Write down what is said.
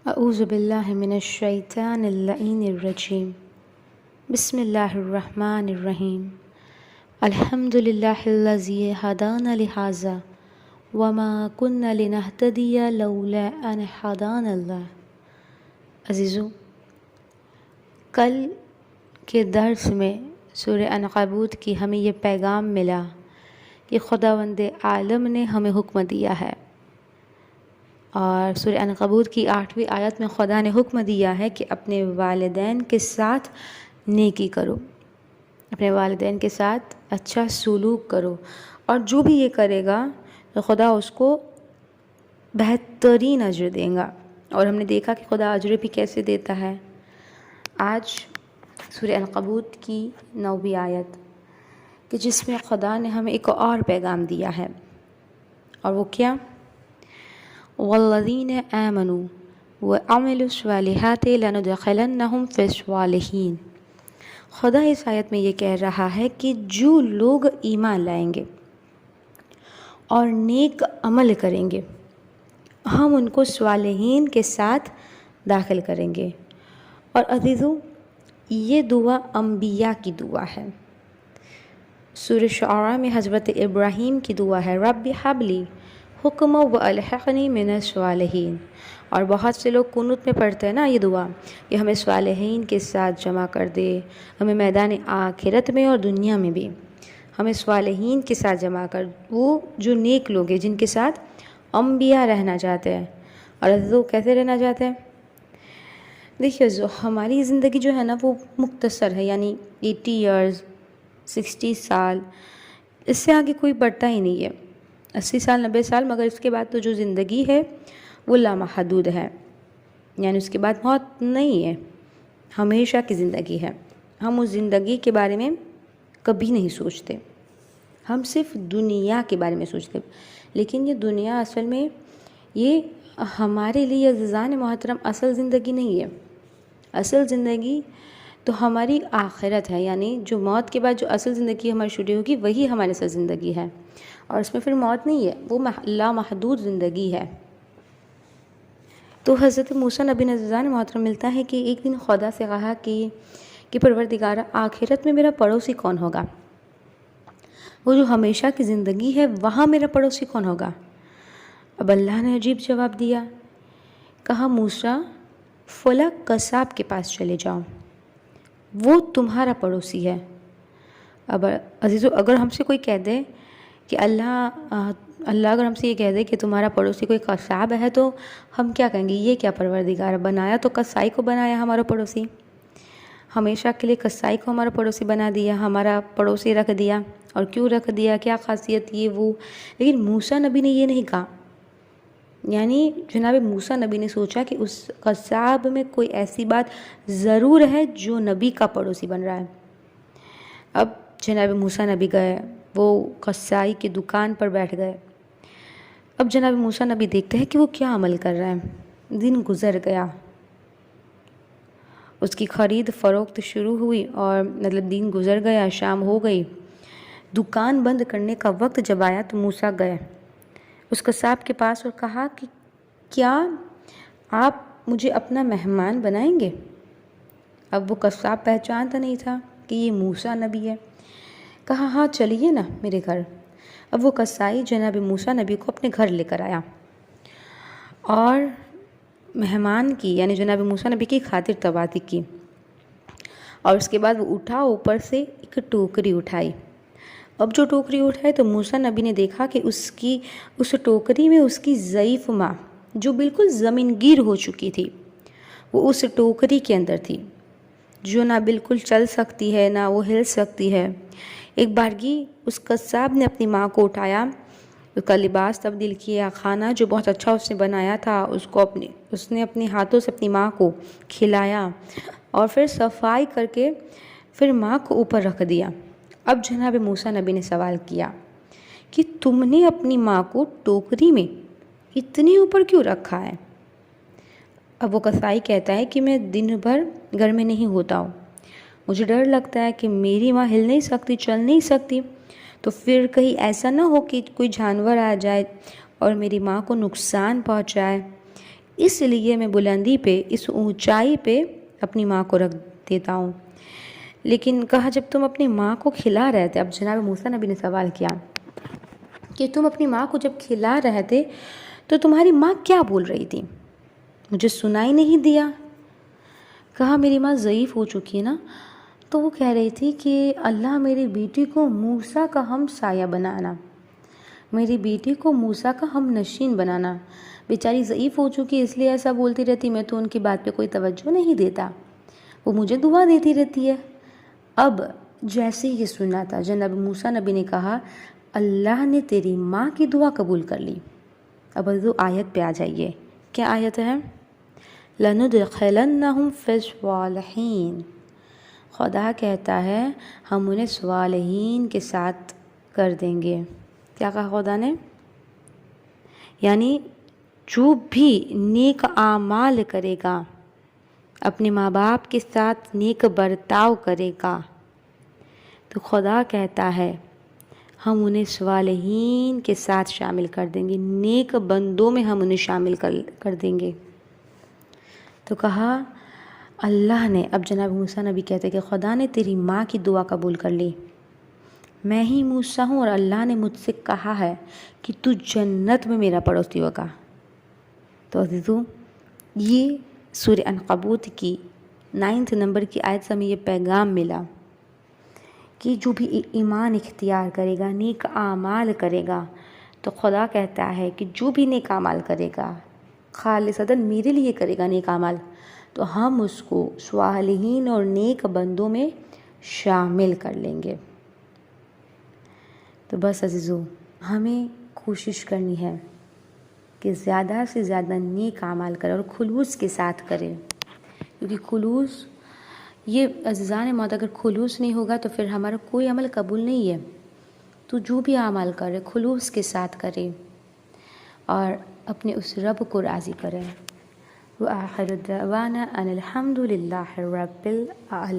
اعوذ باللہ من الشیطان اللعین الرجیم بسم اللہ الرحمن الرحیم الحمد للہ الذی ہدانا لہذا وما كنا لنہتدی لولا ان ہدانا اللہ۔ عزیزو، کل کے درس میں سورہ عنکبوت کی ہمیں یہ پیغام ملا کہ خداوند عالم نے ہمیں حکم دیا ہے، اور سورہ عنکبوت کی 8ویں آیت میں خدا نے حکم دیا ہے کہ اپنے والدین کے ساتھ نیکی کرو، اپنے والدین کے ساتھ اچھا سلوک کرو، اور جو بھی یہ کرے گا تو خدا اس کو بہترین اجر دیں گا۔ اور ہم نے دیکھا کہ خدا اجر بھی کیسے دیتا ہے۔ آج سورہ عنکبوت کی 9ویں آیت کہ جس میں خدا نے ہمیں ایک اور پیغام دیا ہے، اور وہ کیا؟ والذین آمنوا وعملوا الصالحات لندخلنہم فی الصالحین۔ خدا اس آیت میں یہ کہہ رہا ہے کہ جو لوگ ایمان لائیں گے اور نیک عمل کریں گے، ہم ان کو صالحین کے ساتھ داخل کریں گے۔ اور عزیزو، یہ دعا انبیاء کی دعا ہے۔ سورہ شعراء میں حضرت ابراہیم کی دعا ہے، رب ہب لی حکما والحقنی من الصالحین۔ اور بہت سے لوگ قنوت میں پڑھتے ہیں نا یہ دعا کہ ہمیں صالحین کے ساتھ جمع کر دے، ہمیں میدان آخرت میں اور دنیا میں بھی ہمیں صالحین کے ساتھ جمع کر، وہ جو نیک لوگ ہیں جن کے ساتھ انبیاء رہنا چاہتے ہیں۔ اور وہ کیسے رہنا چاہتے ہیں؟ دیکھیے، جو ہماری زندگی جو ہے نا وہ مختصر ہے، یعنی 80 ایئرز، 60 سال، اس سے آگے کوئی بڑھتا ہی نہیں ہے، 80 سال 90 سال، مگر اس کے بعد تو جو زندگی ہے وہ لامحدود ہے، یعنی اس کے بعد موت نہیں ہے، ہمیشہ کی زندگی ہے۔ ہم اس زندگی کے بارے میں کبھی نہیں سوچتے، ہم صرف دنیا کے بارے میں سوچتے، لیکن یہ دنیا اصل میں یہ ہمارے لیے عزیزان محترم اصل زندگی نہیں ہے۔ اصل زندگی تو ہماری آخرت ہے، یعنی جو موت کے بعد جو اصل زندگی ہماری شروع ہوگی وہی ہماری اصل زندگی ہے، اور اس میں پھر موت نہیں ہے، وہ لامحدود زندگی ہے۔ تو حضرت موسیٰ نبی نے عزیزان محترم ملتا ہے کہ ایک دن خدا سے کہا کہ پروردگارہ، آخرت میں میرا پڑوسی کون ہوگا؟ وہ جو ہمیشہ کی زندگی ہے وہاں میرا پڑوسی کون ہوگا؟ اب اللہ نے عجیب جواب دیا، کہا موسیٰ فلاں قصاب کے پاس چلے جاؤ، وہ تمہارا پڑوسی ہے۔ اب عزیزو، اگر ہم سے کوئی کہہ دے کہ اللہ اگر ہم سے یہ کہہ دے کہ تمہارا پڑوسی کوئی قصاب ہے تو ہم کیا کہیں گے؟ یہ کیا پروردگار بنایا تو قصائی کو بنایا ہمارا پڑوسی، ہمیشہ کے لیے قصائی کو ہمارا پڑوسی بنا دیا، ہمارا پڑوسی رکھ دیا، اور کیوں رکھ دیا؟ کیا خاصیت یہ وہ؟ لیکن موسیٰ نبی نے یہ نہیں کہا، یعنی جناب موسیٰ نبی نے سوچا کہ اس قصاب میں کوئی ایسی بات ضرور ہے جو نبی کا پڑوسی بن رہا ہے۔ اب جناب موسیٰ نبی گئے، وہ قصائی کی دکان پر بیٹھ گئے۔ اب جناب موسیٰ نبی دیکھتے ہیں کہ وہ کیا عمل کر رہا ہے۔ دن گزر گیا، اس کی خرید فروخت شروع ہوئی، اور دن گزر گیا، شام ہو گئی، دکان بند کرنے کا وقت جب آیا تو موسیٰ گئے اس قصاب کے پاس اور کہا کہ کیا آپ مجھے اپنا مہمان بنائیں گے؟ اب وہ قصاب پہچانتا نہیں تھا کہ یہ موسیٰ نبی ہے۔ کہا ہاں چلیے نا میرے گھر۔ اب وہ قصائی جناب موسیٰ نبی کو اپنے گھر لے کر آیا، اور مہمان کی یعنی جناب موسیٰ نبی کی خاطر تواضع کی، اور اس کے بعد وہ اٹھا، اوپر سے ایک ٹوکری اٹھائی۔ اب جو ٹوکری اٹھائی تو موسیٰ نبی نے دیکھا کہ اس ٹوکری میں اس کی ضعیف ماں جو بالکل زمین گیر ہو چکی تھی وہ اس ٹوکری کے اندر تھی، جو نہ بالکل چل سکتی ہے نہ وہ ہل سکتی ہے۔ ایک بارگی اس قصاب نے اپنی ماں کو اٹھایا، اس کا لباس تبدیل کیا، کھانا جو بہت اچھا اس نے بنایا تھا اس نے اپنے ہاتھوں سے اپنی ماں کو کھلایا، اور پھر صفائی کر کے پھر ماں کو اوپر رکھ دیا۔ اب جناب موسیٰ نبی نے سوال کیا کہ تم نے اپنی ماں کو ٹوکری میں اتنی اوپر کیوں رکھا ہے؟ اب وہ قصائی کہتا ہے کہ میں دن بھر گھر میں نہیں ہوتا ہوں، مجھے ڈر لگتا ہے کہ میری ماں ہل نہیں سکتی، چل نہیں سکتی، تو پھر کہیں ایسا نہ ہو کہ کوئی جانور آ جائے اور میری ماں کو نقصان پہنچائے، اس لیے میں بلندی پہ، اس اونچائی پہ اپنی ماں کو رکھ دیتا ہوں۔ لیکن کہا جب تم اپنی ماں کو کھلا رہے تھے، اب جناب موسیٰ نبی نے سوال کیا کہ تم اپنی ماں کو جب کھلا رہے تھے تو تمہاری ماں کیا بول رہی تھی؟ مجھے سنائی نہیں دیا۔ کہا میری ماں ضعیف ہو چکی ہے نا، تو وہ کہہ رہی تھی کہ اللہ میری بیٹی کو موسیٰ کا ہم سایہ بنانا، میری بیٹی کو موسیٰ کا ہم نشین بنانا۔ بیچاری ضعیف ہو چکی اس لیے ایسا بولتی رہتی، میں تو ان کی بات پہ کوئی توجہ نہیں دیتا، وہ مجھے دعا دیتی رہتی ہے۔ اب جیسے یہ سنا تھا، جناب موسیٰ نبی نے کہا اللہ نے تیری ماں کی دعا قبول کر لی۔ اب اردو آیت پہ آ جائیے، کیا آیت ہے؟ لَنُدْخِلَنَّهُمْ فِي الصَّالِحِينَ، خدا کہتا ہے ہم انہیں صالحین کے ساتھ کر دیں گے۔ کیا کہا خدا نے؟ یعنی جو بھی نیک اعمال کرے گا، اپنے ماں باپ کے ساتھ نیک برتاؤ کرے گا، تو خدا کہتا ہے ہم انہیں صالحین کے ساتھ شامل کر دیں گے، نیک بندوں میں ہم انہیں شامل کر دیں گے۔ تو کہا اللہ نے، اب جناب موسیٰ نبی کہتے کہ خدا نے تیری ماں کی دعا قبول کر لی، میں ہی موسیٰ ہوں اور اللہ نے مجھ سے کہا ہے کہ تو جنت میں میرا پڑوسی ہوگا۔ تو عزیزو، یہ سورہ عنکبوت کی 9 نمبر کی آیت سے ہمیں یہ پیغام ملا کہ جو بھی ایمان اختیار کرے گا، نیک اعمال کرے گا، تو خدا کہتا ہے کہ جو بھی نیک اعمال کرے گا، خالصتاً میرے لیے کرے گا نیک اعمال، تو ہم اس کو صالحین اور نیک بندوں میں شامل کر لیں گے۔ تو بس عزیزو، ہمیں کوشش کرنی ہے کہ زیادہ سے زیادہ نیک اعمال کریں اور خلوص کے ساتھ کریں، کیونکہ خلوص یہ عزیزان موت اگر خلوص نہیں ہوگا تو پھر ہمارا کوئی عمل قبول نہیں ہے۔ تو جو بھی اعمال کرے خلوص کے ساتھ کرے اور اپنے اس رب کو راضی کرے۔ وآخر دعوانا ان الحمد للہ رب العالمین۔